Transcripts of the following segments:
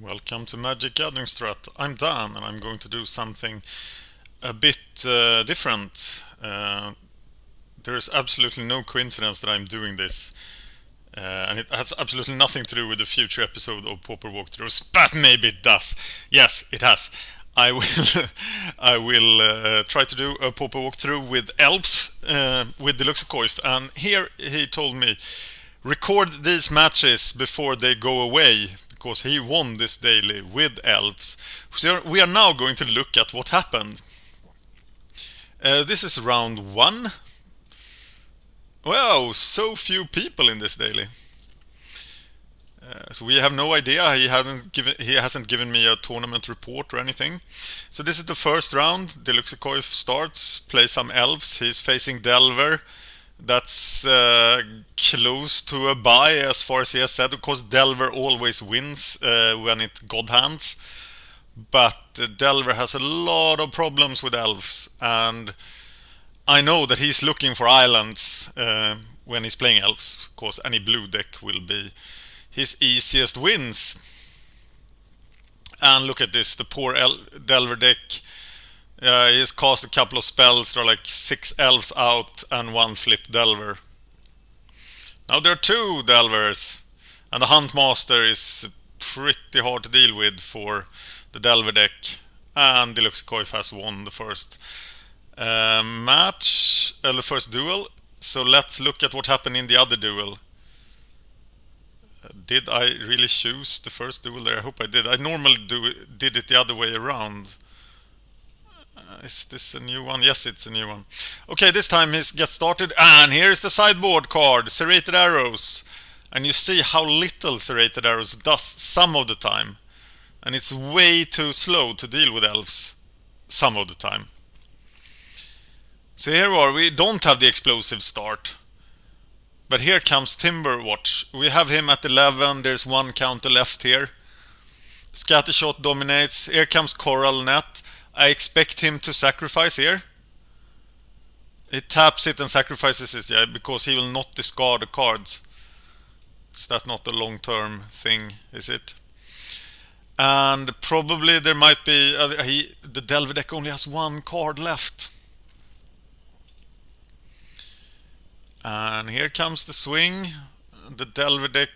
Welcome to MagicGatheringStrat. I'm Dan and I'm going to do something a bit different. There is absolutely no coincidence that I'm doing this. And it has absolutely nothing to do with the future episode of Pauper Walkthroughs, but maybe it does. Yes, it has. I will I will try to do a Pauper walkthrough with Elves with Deluxeicoff, and here he told me record these matches before they go away because he won this daily with Elves. So we are now going to look at what happened. This is round 1. Wow, so few people in this daily. So we have no idea. He hasn't given me a tournament report or anything. So this is the first round. Deluxeicoff starts, plays some Elves. He's facing Delver. That's close to a bye as far as he has said. Of course, Delver always wins when it God hands. But Delver has a lot of problems with Elves, and I know that he's looking for islands when he's playing Elves. Of course, any blue deck will be his easiest wins. And look at this, the poor Delver deck. He's cast a couple of spells. There are like 6 Elves out and 1 flip Delver. Now there are 2 Delvers, and the Huntmaster is pretty hard to deal with for the Delver deck. And Deluxeicoff has won the first match, the first duel. So let's look at what happened in the other duel. Did I really choose the first duel there? I hope I did. I normally did it the other way around. Is this a new one? Yes, it's a new one. Okay, this time he gets started, and here's the sideboard card, Serrated Arrows. And you see how little Serrated Arrows does some of the time. And it's way too slow to deal with Elves some of the time. So here we are, we don't have the explosive start. But here comes Timberwatch. We have him at 11, there's 1 counter left here. Scattershot dominates, here comes Coral Net. I expect him to sacrifice here. He taps it and sacrifices it, yeah, because he will not discard the cards. Is that not a long-term thing, is it? And probably there might be... the Delver deck only has 1 card left. And here comes the swing. The Delver deck...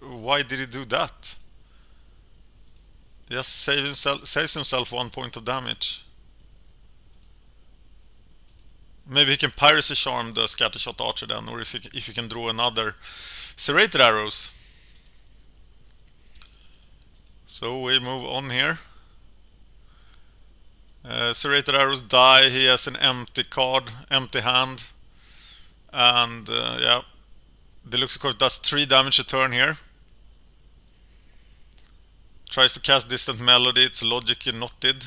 Why did he do that? Just saves himself 1 point of damage. Maybe he can Piracy Charm the Scattershot Archer then, or if he can draw another Serrated Arrows. So we move on here. Serrated Arrows die, he has an empty card, empty hand. And yeah, Deluxeicoff does 3 damage a turn here. Tries to cast Distant Melody, it's logically not did.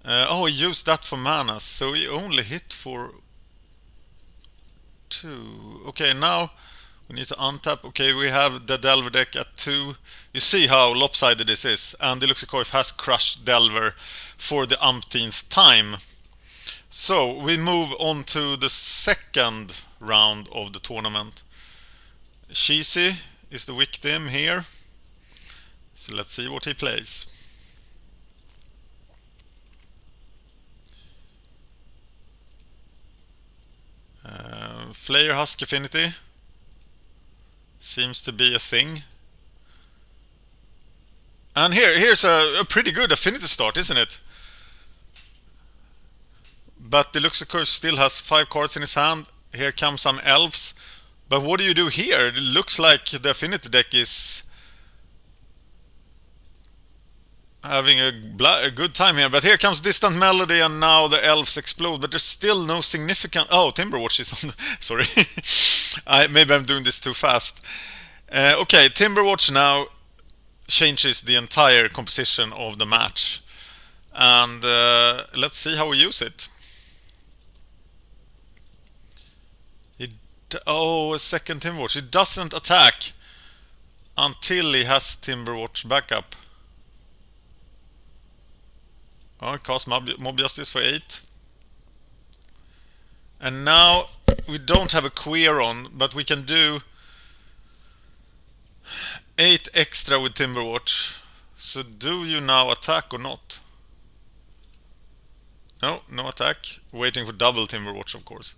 Oh, he used that for mana, so he only hit for 2. Okay, now we need to untap. Okay, we have the Delver deck at 2. You see how lopsided this is, and Deluxeicoff has crushed Delver for the umpteenth time. So we move on to the second round of the tournament. Cheesy is the victim here. So let's see what he plays. Flayer Husk Affinity seems to be a thing. And here's a pretty good Affinity start, isn't it? But Deluxeicoff still has 5 cards in his hand. Here come some Elves. But what do you do here? It looks like the Affinity deck is having a good time here, but here comes Distant Melody, and now the Elves explode, but there's still no significant... Oh, Timberwatch is on the... Sorry. Maybe I'm doing this too fast. Okay, Timberwatch now changes the entire composition of the match. And let's see how we use it. Oh, a second Timberwatch. He doesn't attack until he has Timberwatch backup. Oh, cast Mob Justice for 8. And now we don't have a Queer on, but we can do 8 extra with Timberwatch. So do you now attack or not? No, no attack. Waiting for double Timberwatch, of course.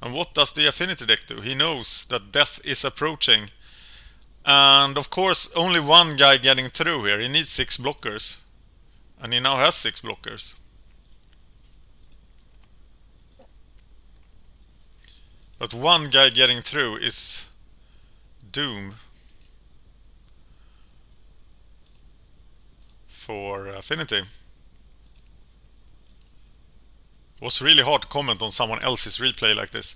And what does the Affinity deck do? He knows that death is approaching. And of course, only one guy getting through here. He needs 6 blockers. And he now has 6 blockers. But one guy getting through is doom for Affinity. It was really hard to comment on someone else's replay like this.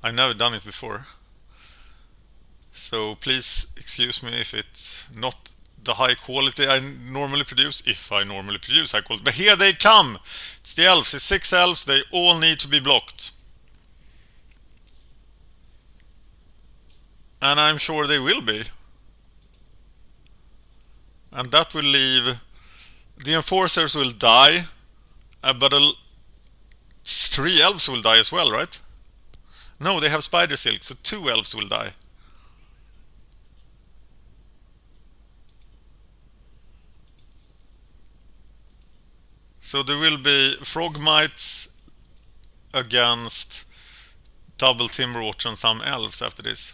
I've never done it before. So please excuse me if it's not the high quality I normally produce. If I normally produce high quality. But here they come! It's the elves. It's 6 elves. They all need to be blocked. And I'm sure they will be. And that will leave... The enforcers will die. But 3 elves will die as well, right? No, they have spider silk, so 2 elves will die. So there will be Frogmites against double Timberwatch and some elves after this.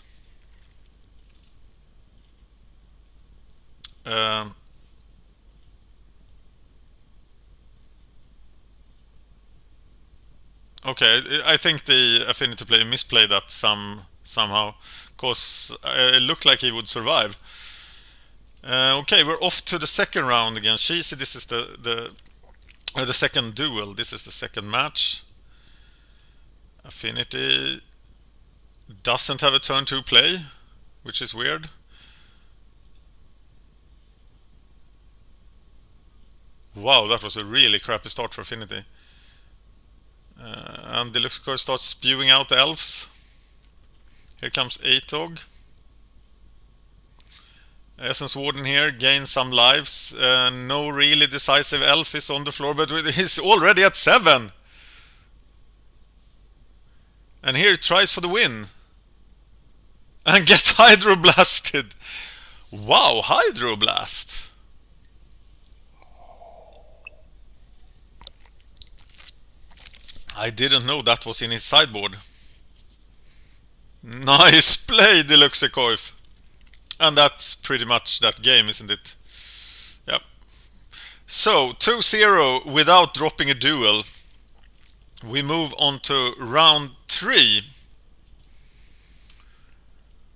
Okay, I think the Affinity player misplayed that somehow, because it looked like he would survive. Okay, we're off to the second round again. Cheesy, this is the second duel. This is the second match. Affinity doesn't have a turn 2 play, which is weird. Wow, that was a really crappy start for Affinity. And Deluxeicoff starts spewing out the elves. Here comes Atog. Essence Warden here gains some lives. No really decisive elf is on the floor, but he's already at 7. And here tries for the win. And gets Hydroblasted. Wow, Hydroblast. I didn't know that was in his sideboard. Nice play, Deluxeicoff. And that's pretty much that game, isn't it? Yep. So, 2-0 without dropping a duel. We move on to round 3.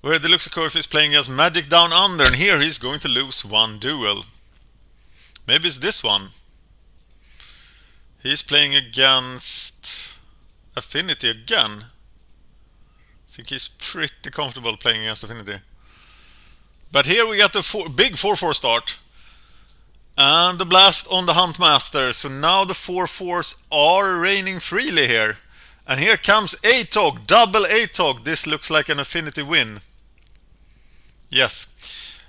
Where Deluxeicoff is playing as Magic Down Under, and here he's going to lose 1 duel. Maybe it's this one. He's playing against Affinity again. I think he's pretty comfortable playing against Affinity. But here we got the big 4-4 start. And the blast on the Huntmaster. So now the 4-4s are reigning freely here. And here comes Atog, double Atog. This looks like an Affinity win. Yes.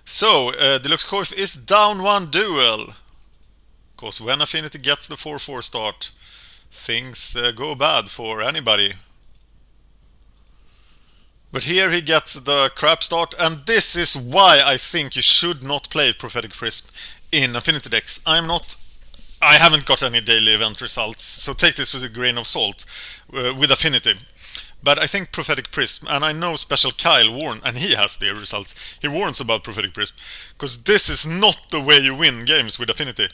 So, Deluxeicoff is down 1 duel. Because when Affinity gets the 4-4 start, things go bad for anybody. But here he gets the crap start, and this is why I think you should not play Prophetic Prism in Affinity decks. I haven't got any daily event results, so take this with a grain of salt with Affinity. But I think Prophetic Prism, and I know Special Kyle warned, and he has the results, he warns about Prophetic Prism, because this is not the way you win games with Affinity.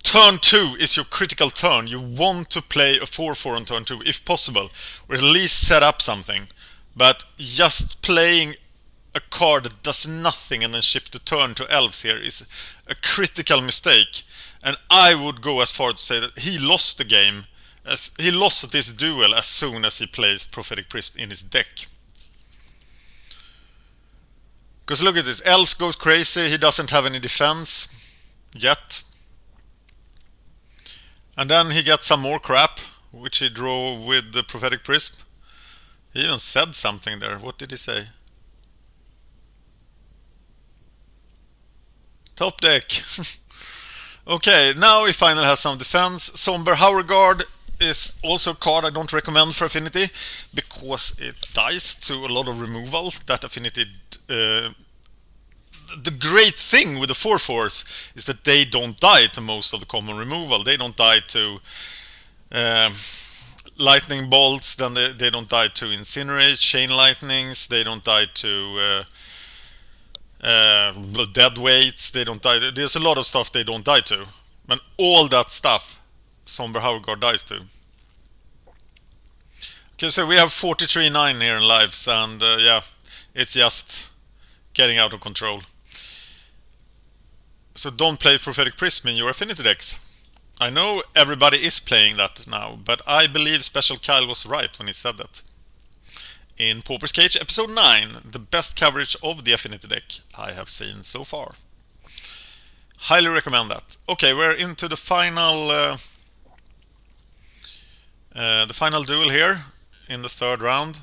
Turn 2 is your critical turn. You want to play a 4-4 on turn 2, if possible, or at least set up something. But just playing a card that does nothing and then ship the turn to Elves here is a critical mistake. And I would go as far to say that he lost the game, as he lost this duel as soon as he placed Prophetic Prism in his deck. Because look at this, Elves goes crazy, he doesn't have any defense yet. And then he gets some more crap, which he drew with the Prophetic Prism. He even said something there. What did he say? Top deck. Okay, now he finally has some defense. Somber Hauerguard is also a card I don't recommend for Affinity, because it dies to a lot of removal that Affinity the great thing with the 4/4s is that they don't die to most of the common removal. They don't die to lightning bolts, then they don't die to incinerate, chain lightnings, they don't die to dead weights, they don't die. There's a lot of stuff they don't die to. And all that stuff Somber Hourguard dies to. Okay, so we have 43-9 here in lives, and yeah, it's just getting out of control. So don't play Prophetic Prism in your Affinity decks. I know everybody is playing that now, but I believe Special Kyle was right when he said that. In Pauper's Cage episode 9, the best coverage of the Affinity deck I have seen so far. Highly recommend that. Okay, we're into the final duel here in the third round.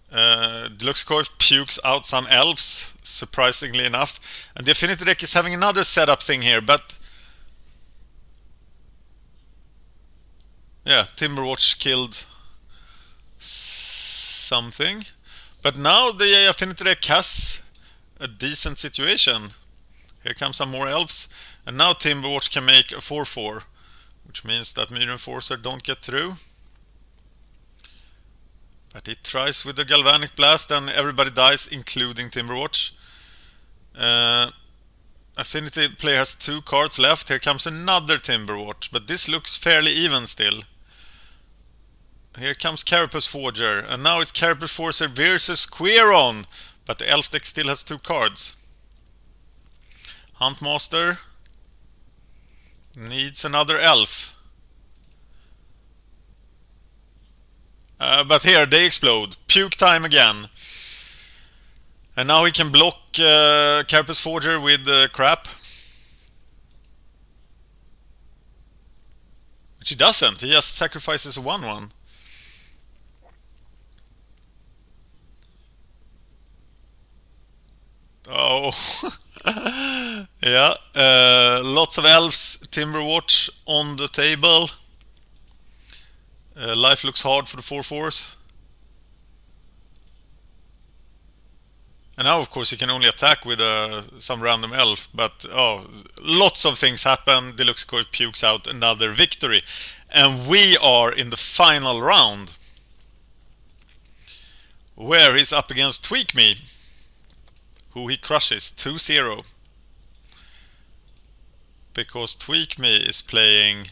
Deluxeicoff pukes out some elves, surprisingly enough. And the Affinity deck is having another setup thing here, but yeah, Timberwatch killed something. But now the Affinity deck has a decent situation. Here comes some more elves. And now Timberwatch can make a 4/4, which means that Myr Enforcer don't get through. But he tries with the Galvanic Blast and everybody dies, including Timberwatch. Affinity player has 2 cards left. Here comes another Timberwatch, but this looks fairly even still. Here comes Carapace Forger, and now it's Carapace Forger versus Queeron, but the Elf deck still has 2 cards. Huntmaster needs another Elf. But here they explode. Puke time again. And now he can block Carapace Forger with crap. Which he doesn't. He just sacrifices a 1/1. Oh. Yeah. Lots of elves. Timberwatch on the table. Life looks hard for the 4/4s. And now, of course, he can only attack with some random elf. But, oh, lots of things happen. Deluxeicoff pukes out another victory. And we are in the final round, where he's up against Tweak Me, who he crushes 2-0. Because Tweak Me is playing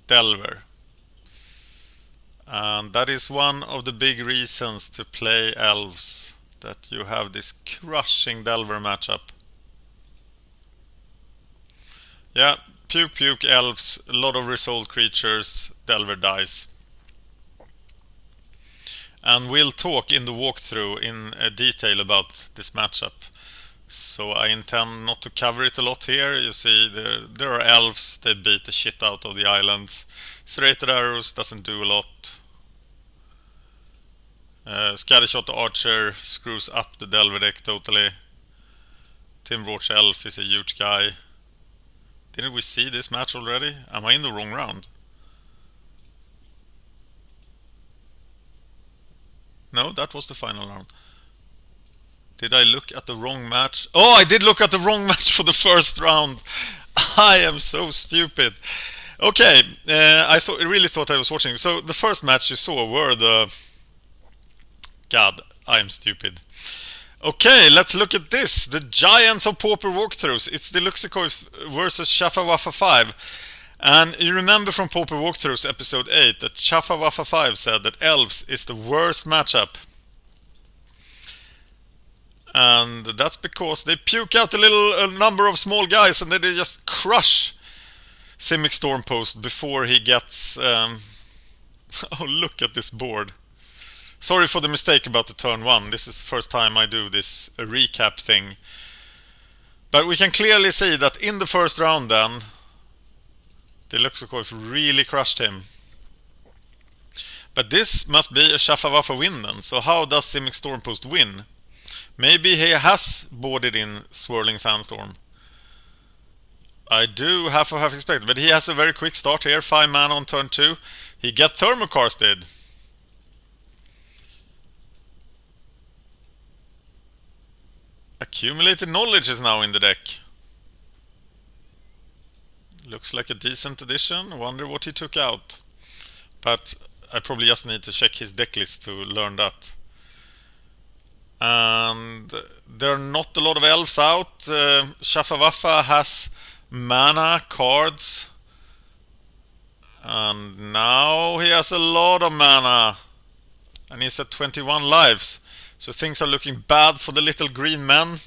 Delver. And that is one of the big reasons to play Elves, that you have this crushing Delver matchup. Yeah, puke Elves, a lot of resolved creatures, Delver dies. And we'll talk in the walkthrough in detail about this matchup. So I intend not to cover it a lot here. You see, there are Elves, they beat the shit out of the island. Serrated Arrows doesn't do a lot. Scattershot the Archer screws up the Delver deck totally. Timberwatch Elf is a huge guy. Didn't we see this match already? Am I in the wrong round? No, that was the final round. Did I look at the wrong match? Oh, I did look at the wrong match for the first round. I am so stupid. Okay, I really thought I was watching. So the first match you saw were the... God, I am stupid. Okay, let's look at this. The Giants of Pauper Walkthroughs. It's Deluxeicoff versus Shaffa Waffa 5. And you remember from Pauper Walkthroughs episode 8 that Shaffa Waffa 5 said that Elves is the worst matchup. And that's because they puke out a number of small guys and then they just crush Simic Stormpost before he gets... Oh, look at this board. Sorry for the mistake about the turn 1. This is the first time I do this recap thing. But we can clearly see that in the first round then, Deluxeicoff really crushed him. But this must be a Shaffa Waffa win then. So how does Simic Stormpost win? Maybe he has boarded in Swirling Sandstorm. I do half expect, but he has a very quick start here. 5 mana on turn 2. He get Thermocarsted. Accumulated knowledge is now in the deck. Looks like a decent addition. Wonder what he took out. But I probably just need to check his deck list to learn that. And there are not a lot of elves out. Shafawaffa has mana, cards. And now he has a lot of mana. And he's at 21 lives. So things are looking bad for the little green men.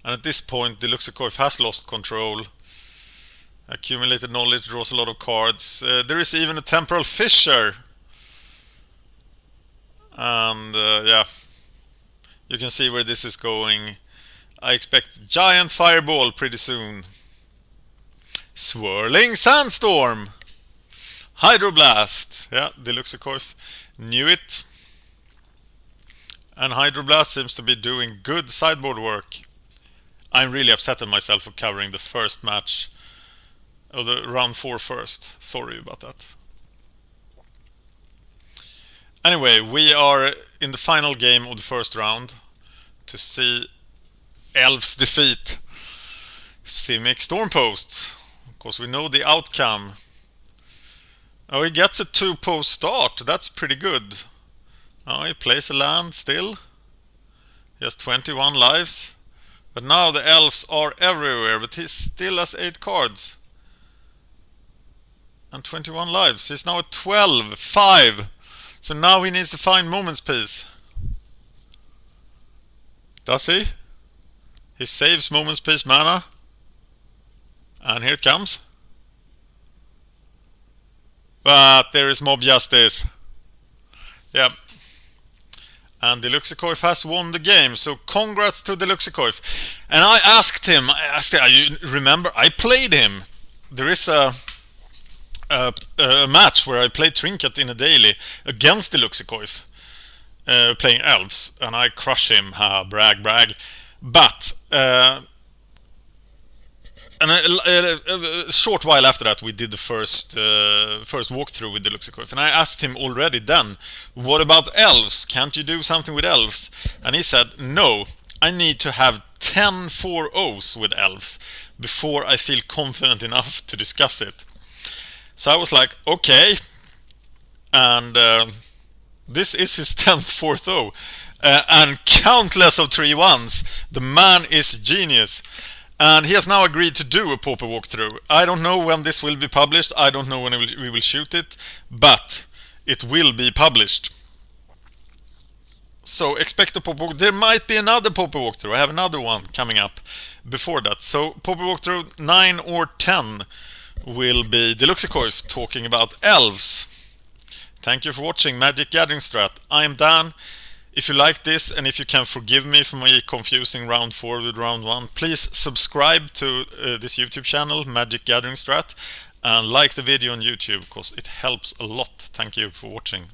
And at this point, Deluxeicoff has lost control. Accumulated knowledge draws a lot of cards. There is even a temporal fissure. And yeah, you can see where this is going. I expect giant fireball pretty soon. Swirling sandstorm. Hydroblast. Yeah, Deluxeicoff knew it. And Hydroblast seems to be doing good sideboard work. I'm really upset at myself for covering the first match. Or the round 4 first. Sorry about that. Anyway, we are in the final game of the first round to see Elves defeat Simic Stormpost. Of course, we know the outcome. Oh, he gets a 2-post start. That's pretty good. Oh, he plays a land still. He has 21 lives. But now the elves are everywhere, but he still has 8 cards. And 21 lives. He's now at 12, 5. So now he needs to find Moment's Peace. Does he? He saves Moment's Peace mana. And here it comes. But there is Mob Justice. Yep. And Deluxeicoff has won the game, so congrats to Deluxeicoff. And I asked him, you remember, I played him. There is a match where I played Trinket in a daily against Deluxeicoff, playing Elves, and I crush him, brag, brag. But, and a short while after that, we did the first walkthrough with Deluxeicoff, and I asked him already then, what about Elves? Can't you do something with Elves? And he said, no, I need to have 10 4-0s with Elves before I feel confident enough to discuss it. So I was like, okay, and this is his 10th 4-0, and countless of 3-1s. The man is genius. And he has now agreed to do a Pauper walkthrough. I don't know when this will be published. I don't know when we will shoot it. But it will be published. So expect a Pauper walkthrough. There might be another Pauper walkthrough. I have another one coming up before that. So Pauper walkthrough 9 or 10 will be Deluxeicoff talking about Elves. Thank you for watching MagicGatheringStrat. I am Dan. If you like this, and if you can forgive me for my confusing round 4 with round 1, please subscribe to this YouTube channel, MagicGatheringStrat, and like the video on YouTube, because it helps a lot. Thank you for watching.